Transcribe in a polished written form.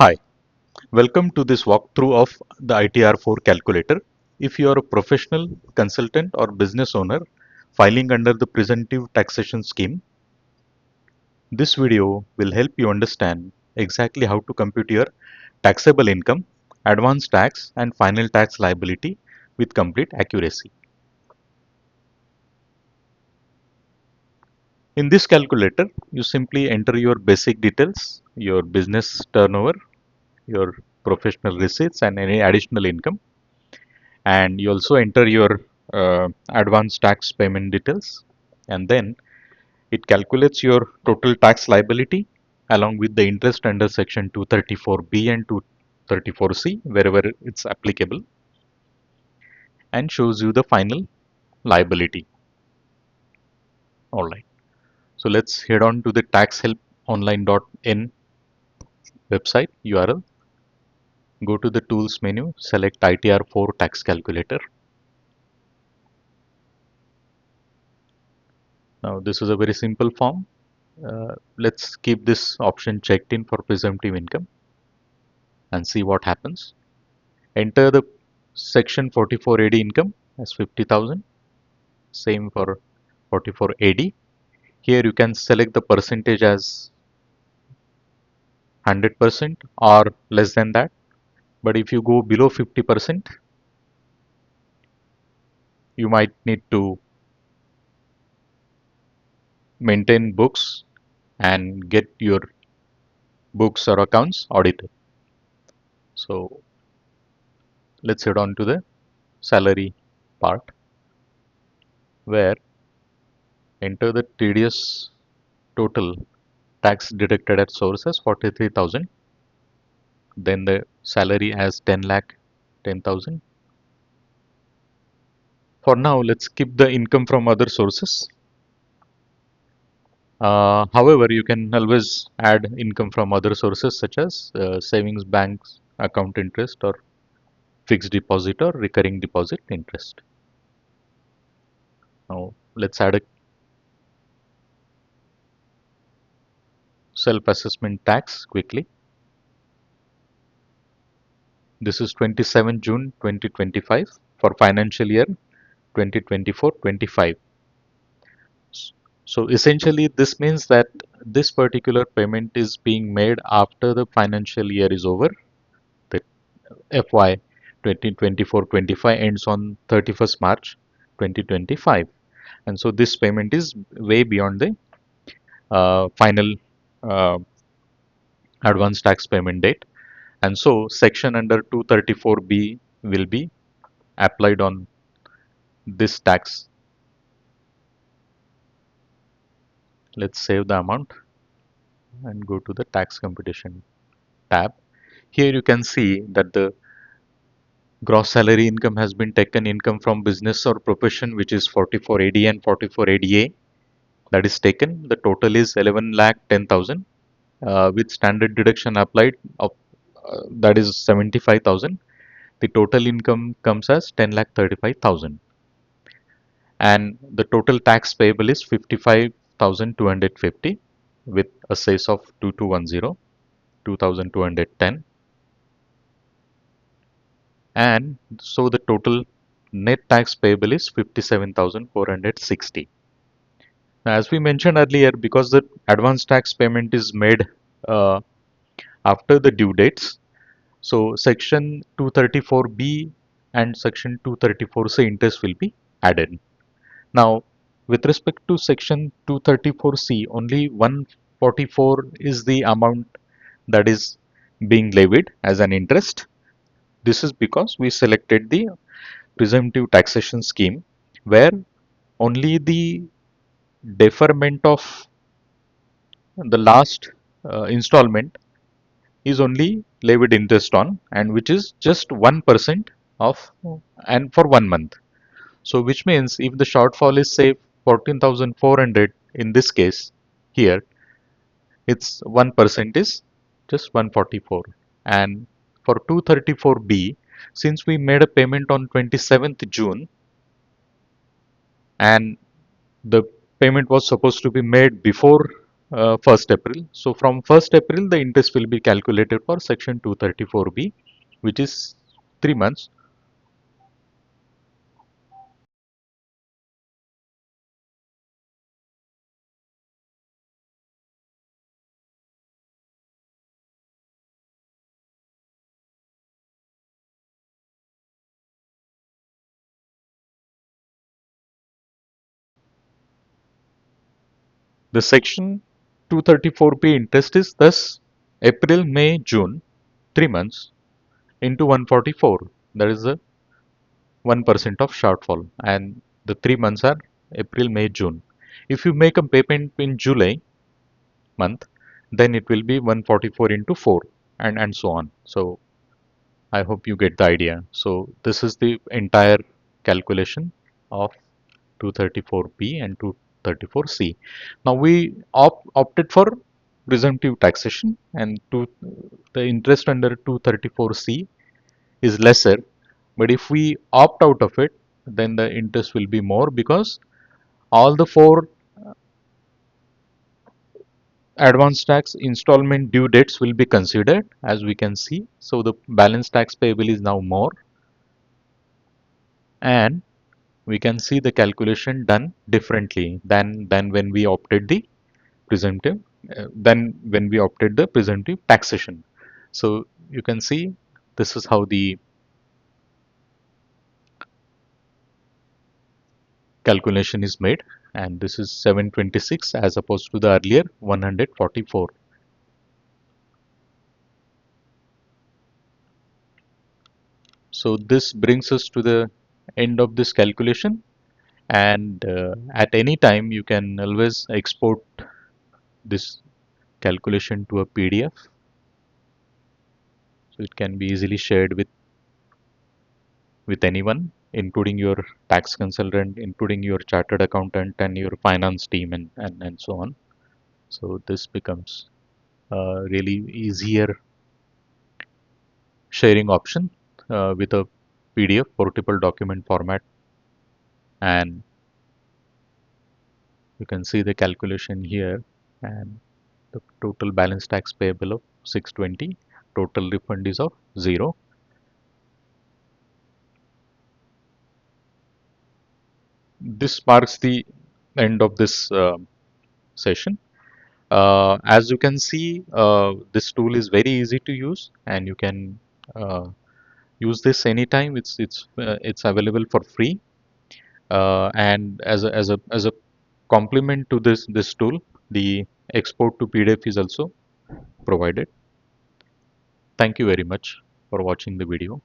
Hi, welcome to this walkthrough of the ITR-4 calculator. If you are a professional, consultant or business owner filing under the presumptive taxation scheme, this video will help you understand exactly how to compute your taxable income, advance tax and final tax liability with complete accuracy. In this calculator, you simply enter your basic details, your business turnover, your professional receipts and any additional income, and you also enter your advance tax payment details, and then it calculates your total tax liability along with the interest under section 234B and 234C wherever it's applicable, and shows you the final liability. Alright, so let's head on to the taxhelponline.in website URL. Go to the tools menu, select ITR-4 tax calculator. Now this is a very simple form. Let's keep this option checked in for presumptive income and see what happens. Enter the section 44 AD income as 50,000. Same for 44 AD. Here you can select the percentage as 100% or less than that. But if you go below 50%, you might need to maintain books and get your books or accounts audited. So let's head on to the salary part, where enter the TDS total tax deducted at source as 43,000, then the salary as 10 lakh 10,000. For now, let's keep the income from other sources. However, you can always add income from other sources such as savings banks account interest or fixed deposit or recurring deposit interest. Now let's add a self-assessment tax quickly. This is 27 June 2025 for financial year 2024-25. So essentially this means that this particular payment is being made after the financial year is over. The FY 2024-25 ends on 31st March 2025, and so this payment is way beyond the final uh, advance tax payment date, and so section under 234B will be applied on this tax. Let's save the amount and go to the tax computation tab. Here you can see that the gross salary income has been taken income from business or profession, which is 44 AD and 44 ADA. That is taken. The total is 11 lakh 10,000 with standard deduction applied of that is 75,000. The total income comes as 10 lakh 35,000, and the total tax payable is 55,250 with a cess of 2210, 2,210, and so the total net tax payable is 57,460. Now, as we mentioned earlier, because the advance tax payment is made uh, after the due dates, so section 234B and section 234C interest will be added. Now, with respect to section 234C, only 144 is the amount that is being levied as an interest. This is because we selected the presumptive taxation scheme, where only the deferment of the last installment is only levied interest on, and which is just 1% of and for 1 month. So which means if the shortfall is say 14,400 in this case, here its 1% is just 144. And for 234B, since we made a payment on 27th June and the payment was supposed to be made before 1st April. So from 1st April, the interest will be calculated for section 234B, which is 3 months. The section 234P interest is thus April, May, June, 3 months into 144. That is the 1% of shortfall, and the 3 months are April, May, June. If you make a payment in July month, then it will be 144 into 4, and so on. So I hope you get the idea. So this is the entire calculation of 234B and 234C. Now we opted for presumptive taxation, and the interest under 234C is lesser. But if we opt out of it, then the interest will be more, because all the four advance tax installment due dates will be considered, as we can see. So the balance tax payable is now more, and we can see the calculation done differently than when we opted the presumptive than when we opted the presumptive taxation. So you can see this is how the calculation is made, and this is 726 as opposed to the earlier 144. So this brings us to the end of this calculation, and at any time you can always export this calculation to a PDF, so it can be easily shared with anyone, including your tax consultant, including your chartered accountant and your finance team, and so on. So this becomes a really easier sharing option with a PDF portable document format, and you can see the calculation here, and the total balance tax payable of 620, total refund is of 0. This marks the end of this session. As you can see, this tool is very easy to use, and you can use this anytime. It's available for free, and as a complement to this tool, the export to PDF is also provided. Thank you very much for watching the video.